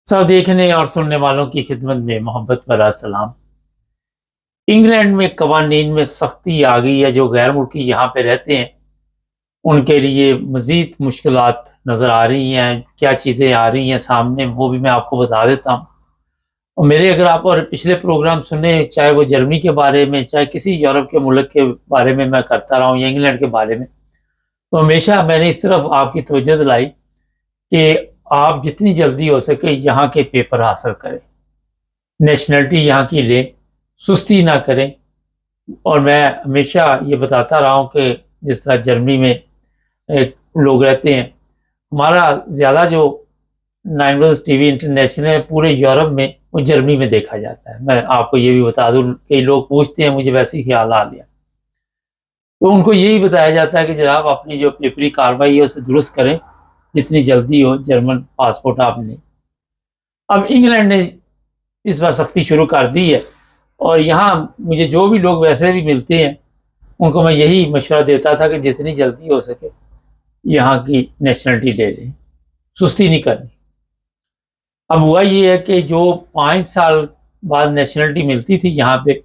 सब देखने और सुनने वालों की खिदमत में मोहब्बत भरा सलाम। इंग्लैंड में कवानीन में सख्ती आ गई है। जो गैर मुल्की यहाँ पे रहते हैं उनके लिए मज़ीद मुश्किलात नज़र आ रही हैं। क्या चीज़ें आ रही हैं सामने वो भी मैं आपको बता देता हूँ। और मेरे अगर आप और पिछले प्रोग्राम सुने, चाहे वो जर्मनी के बारे में, चाहे किसी यूरोप के मुल्क के बारे में मैं करता रहा हूँ या इंग्लैंड के बारे में, तो हमेशा मैंने इस तरफ आपकी तवज्जो दिलाई कि आप जितनी जल्दी हो सके यहाँ के पेपर हासिल करें, नेशनलिटी यहाँ की लें, सुस्ती ना करें। और मैं हमेशा ये बताता रहा हूँ कि जिस तरह जर्मनी में लोग रहते हैं, हमारा ज़्यादा जो 9 न्यूज़ टीवी इंटरनेशनल है पूरे यूरोप में, वो जर्मनी में देखा जाता है। मैं आपको ये भी बता दूँ, कई लोग पूछते हैं, मुझे वैसे ही ख्याल आ गया, तो उनको यही बताया जाता है कि जनाब अपनी जो पेपरी कार्रवाई है उसे दुरुस्त करें, जितनी जल्दी हो जर्मन पासपोर्ट आप लें। अब इंग्लैंड ने इस बार सख्ती शुरू कर दी है और यहाँ मुझे जो भी लोग वैसे भी मिलते हैं उनको मैं यही मशवरा देता था कि जितनी जल्दी हो सके यहाँ की नेशनलिटी ले लें, सुस्ती नहीं करनी। अब हुआ ये है कि जो 5 साल बाद नेशनलिटी मिलती थी यहाँ पे,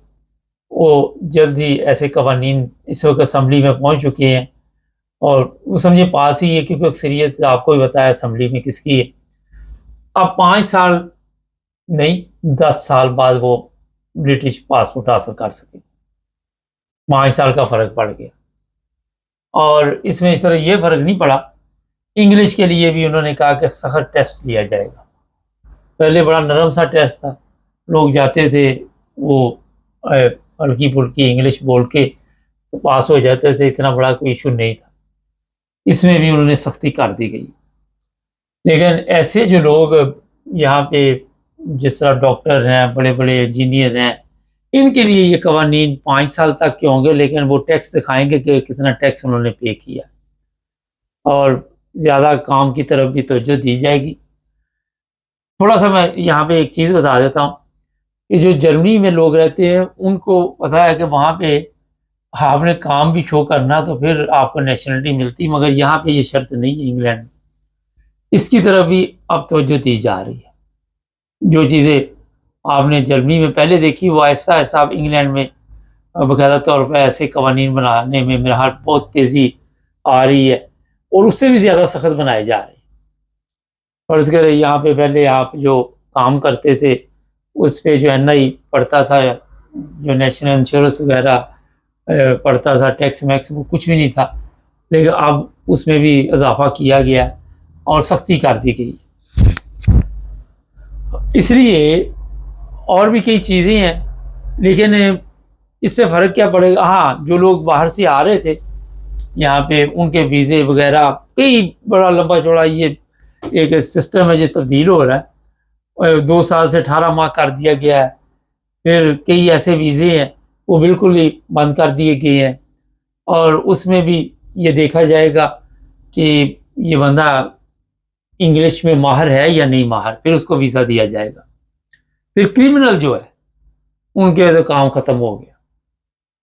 वो जल्द ही ऐसे कवानीन इस वक्त असम्बली में पहुँच चुके हैं और वो समझे पास ही है, क्योंकि अक्सरियत आपको भी बताया असम्बली में किसकी है। अब 5 साल नहीं, 10 साल बाद वो ब्रिटिश पासपोर्ट हासिल कर सके। 5 साल का फ़र्क पड़ गया और इसमें इस तरह ये फ़र्क नहीं पड़ा। इंग्लिश के लिए भी उन्होंने कहा कि सख्त टेस्ट लिया जाएगा। पहले बड़ा नरम सा टेस्ट था, लोग जाते थे, वो हल्की फुल्की इंग्लिश बोल के तो पास हो जाते थे, इतना बड़ा कोई इशू नहीं था। इसमें भी उन्होंने सख्ती कर दी गई। लेकिन ऐसे जो लोग यहाँ पे जिस तरह डॉक्टर हैं, बड़े बड़े इंजीनियर हैं, इनके लिए ये कवानीन 5 साल तक के होंगे, लेकिन वो टैक्स दिखाएंगे कि कितना टैक्स उन्होंने पे किया और ज़्यादा काम की तरफ भी तवज्जो दी जाएगी। थोड़ा सा मैं यहाँ पे एक चीज़ बता देता हूँ कि जो जर्मनी में लोग रहते हैं उनको पता है कि वहाँ पे आपने काम भी शो करना तो फिर आपको नेशनलिटी मिलती, मगर यहाँ पे ये शर्त नहीं है इंग्लैंड में। इसकी तरफ भी अब तवज्जो दी जा रही है। जो चीज़ें आपने जर्मनी में पहले देखी वो ऐसा ऐसा अब इंग्लैंड में बाकायदा तौर पर ऐसे कवानीन बनाने में मेरा हाल बहुत तेज़ी आ रही है और उससे भी ज़्यादा सख्त बनाए जा रहे हैं। फ़र्ज़ करें यहाँ पे पहले आप जो काम करते थे उस पे जो NI पड़ता था, जो नेशनल इंश्योरेंस वगैरह पड़ता था, टैक्स मैक्स वो कुछ भी नहीं था, लेकिन अब उसमें भी इजाफ़ा किया गया और सख्ती कर दी गई। इसलिए और भी कई चीज़ें हैं, लेकिन इससे फ़र्क क्या पड़ेगा। हाँ, जो लोग बाहर से आ रहे थे यहाँ पे उनके वीज़े वगैरह कई बड़ा लंबा चौड़ा ये एक सिस्टम है जो तब्दील हो रहा है और 2 साल से 18 माह कर दिया गया है। फिर कई ऐसे वीज़े हैं वो बिल्कुल ही बंद कर दिए गए हैं और उसमें भी ये देखा जाएगा कि ये बंदा इंग्लिश में माहिर है या नहीं माहिर, फिर उसको वीज़ा दिया जाएगा। फिर क्रिमिनल जो है उनके तो काम ख़त्म हो गया।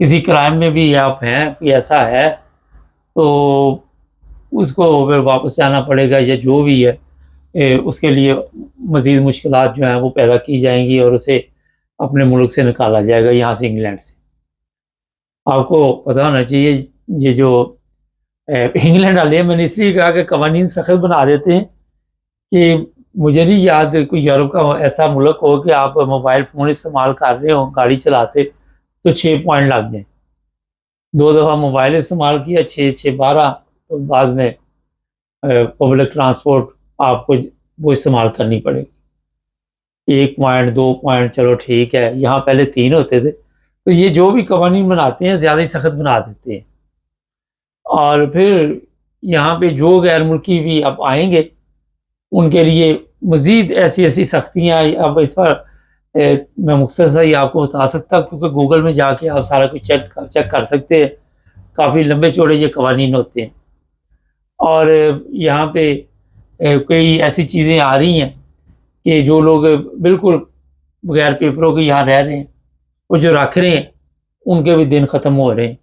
किसी क्राइम में भी आप हैं, कोई ऐसा है तो उसको फिर वापस जाना पड़ेगा या जो भी है, उसके लिए मज़ीद मुश्किलात जो हैं वो पैदा की जाएंगी और उसे अपने मुल्क से निकाला जाएगा, यहाँ से इंग्लैंड से। आपको पता होना चाहिए ये जो इंग्लैंड वाले, मैंने इसलिए कहा कि कवानीन सख्त बना देते हैं कि मुझे नहीं याद कोई यूरोप का ऐसा मुल्क हो कि आप मोबाइल फ़ोन इस्तेमाल कर रहे हो, गाड़ी चलाते तो 6 पॉइंट लग जाएँ। 2 दफ़ा मोबाइल इस्तेमाल किया, 6 12, तो बाद में पब्लिक ट्रांसपोर्ट आपको वो इस्तेमाल करनी पड़ेगी। 1 पॉइंट 2 पॉइंट चलो ठीक है, यहाँ पहले 3 होते थे। तो ये जो भी कवानीन बनाते हैं ज़्यादा ही सख्त बना देते हैं और फिर यहाँ पे जो गैर मुल्की भी अब आएंगे उनके लिए मज़ीद ऐसी ऐसी सख्तियाँ अब इस पर मैं मुख्तसर ही आपको बता सकता, क्योंकि गूगल में जाके आप सारा कुछ चेक कर सकते हैं। काफ़ी लंबे चौड़े ये कवानीन होते हैं और यहाँ पे कई ऐसी चीज़ें आ रही हैं कि जो लोग बिल्कुल बगैर पेपरों के यहाँ रह रहे हैं, वो जो रख रहे हैं उनके भी दिन ख़त्म हो रहे हैं,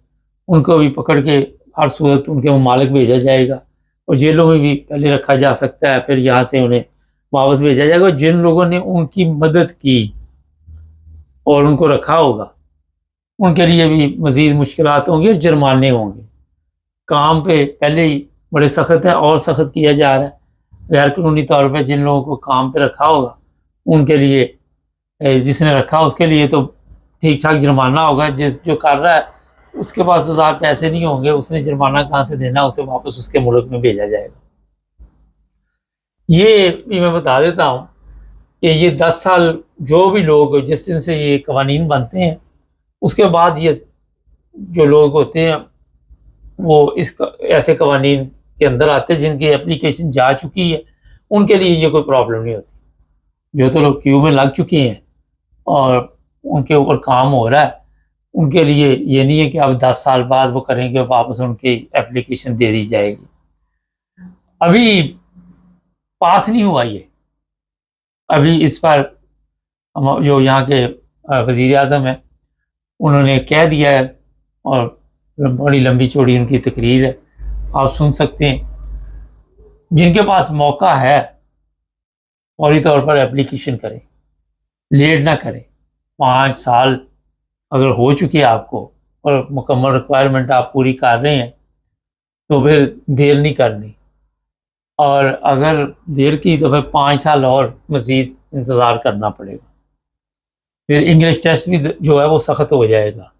उनको भी पकड़ के हर सूरत उनके ममालिक भेजा जाएगा और जेलों में भी पहले रखा जा सकता है, फिर यहाँ से उन्हें वापस भेजा जाएगा। जिन लोगों ने उनकी मदद की और उनको रखा होगा उनके लिए भी मज़ीद मुश्किलात होंगी और जुर्माने होंगे। काम पे पहले ही बड़े सख्त है और सख्त किया जा रहा है। गैर कानूनी तौर पे जिन लोगों को काम पे रखा होगा उनके लिए जिसने रखा उसके लिए तो ठीक ठाक जुर्माना होगा। जो कर रहा है उसके पास तो ज़्यादा पैसे नहीं होंगे, उसने जुर्माना कहाँ से देना, उसे वापस उसके मुल्क में भेजा जाएगा। ये भी मैं बता देता हूँ कि ये 10 साल जो भी लोग जिस दिन से ये कवानीन बनते हैं उसके बाद ये जो लोग होते हैं वो ऐसे कवानीन के अंदर आते हैं जिनकी एप्लीकेशन जा चुकी है, उनके लिए ये कोई प्रॉब्लम नहीं होती। जो तो लोग क्यू में लग चुके हैं और उनके ऊपर काम हो रहा है, उनके लिए ये नहीं है कि अब 10 साल बाद वो करेंगे वापस उनकी एप्लीकेशन दे दी जाएगी। अभी पास नहीं हुआ ये, अभी इस पर जो यहाँ के वज़ीर आज़म है उन्होंने कह दिया है और बड़ी लंबी चौड़ी उनकी तकरीर है, आप सुन सकते हैं। जिनके पास मौका है फौरी तौर पर एप्लीकेशन करें, लेट ना करें। 5 साल अगर हो चुकी है आपको और मुकम्मल रिक्वायरमेंट आप पूरी कर रहे हैं तो फिर देर नहीं करनी, और अगर देर की तो फिर 5 साल और मज़ीद इंतज़ार करना पड़ेगा। फिर इंग्लिश टेस्ट भी जो है वो सख्त हो जाएगा।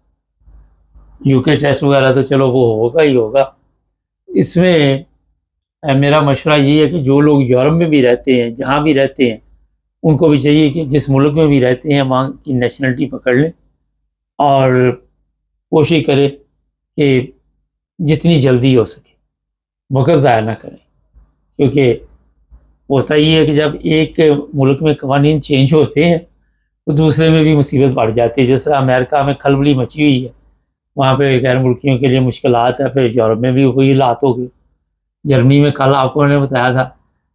यूके टेस्ट वगैरह तो चलो वो होगा ही होगा। इसमें मेरा मशवरा ये है कि जो लोग यूरोप में भी रहते हैं, जहाँ भी रहते हैं, उनको भी चाहिए कि जिस मुल्क में भी रहते हैं वहाँ की नेशनलिटी पकड़ लें और कोशिश करें कि जितनी जल्दी हो सके वक़्त ज़ाया ना करें। क्योंकि होता ही है कि जब एक मुल्क में कवानीन चेंज होते हैं तो दूसरे में भी मुसीबत बढ़ जाती है। जिस तरह अमेरिका में खलबली मची हुई है, वहाँ पे गैर मुल्कियों के लिए मुश्किलात है, फिर यूरोप में भी वही हालात हो गए। जर्मनी में कल आपको मैंने बताया था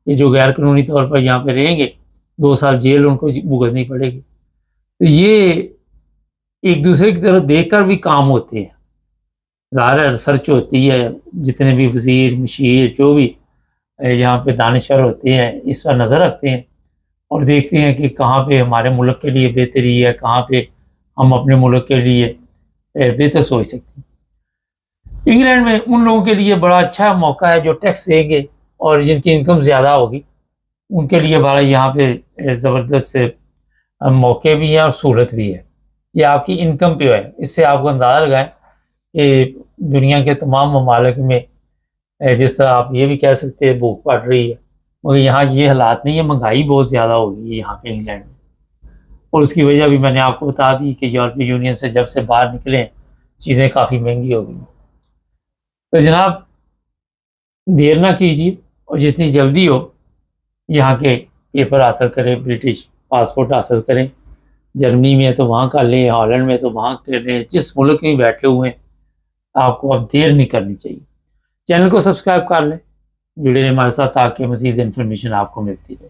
कि जो गैर कानूनी तौर पर यहाँ पे रहेंगे 2 साल जेल उनको भुगतनी पड़ेगी। तो ये एक दूसरे की तरफ देख कर भी काम होते हैं। ज़ाहिर रिसर्च होती है, जितने भी वज़ीर मशीर जो भी यहाँ पे दानिशवर होते हैं इस पर नज़र रखते हैं और देखते हैं कि कहाँ पे हमारे मुल्क के लिए बेहतरी है, कहाँ पे हम अपने मुल्क के लिए बेहतर सोच सकते हैं। इंग्लैंड में उन लोगों के लिए बड़ा अच्छा मौका है जो टैक्स देंगे और जिनकी इनकम ज़्यादा होगी, उनके लिए बड़ा यहाँ पे ज़बरदस्त मौके भी हैं और सहूलत भी है। ये आपकी इनकम पे है। इससे आपको अंदाज़ा लगाएं कि दुनिया के तमाम ममालिक में जिस तरह आप ये भी कह सकते हैं भूख पड़ रही है, मगर यहाँ ये हालात नहीं है। महंगाई बहुत ज़्यादा हो गई है यहाँ पे इंग्लैंड में, और उसकी वजह भी मैंने आपको बता दी कि यूरोपीय यूनियन से जब से बाहर निकले चीज़ें काफ़ी महंगी हो गई। तो जनाब देर ना कीजिए और जितनी जल्दी हो यहाँ के पेपर हासिल करें, ब्रिटिश पासपोर्ट हासिल करें। जर्मनी में है तो वहाँ कर लें, हॉलैंड में तो वहाँ कर लें, जिस मुल्क में बैठे हुए हैं आपको अब देर नहीं करनी चाहिए। चैनल को सब्सक्राइब कर लें, जुड़े रहें हमारे साथ ताकि मज़ीद इन्फॉर्मेशन आपको मिलती रहे।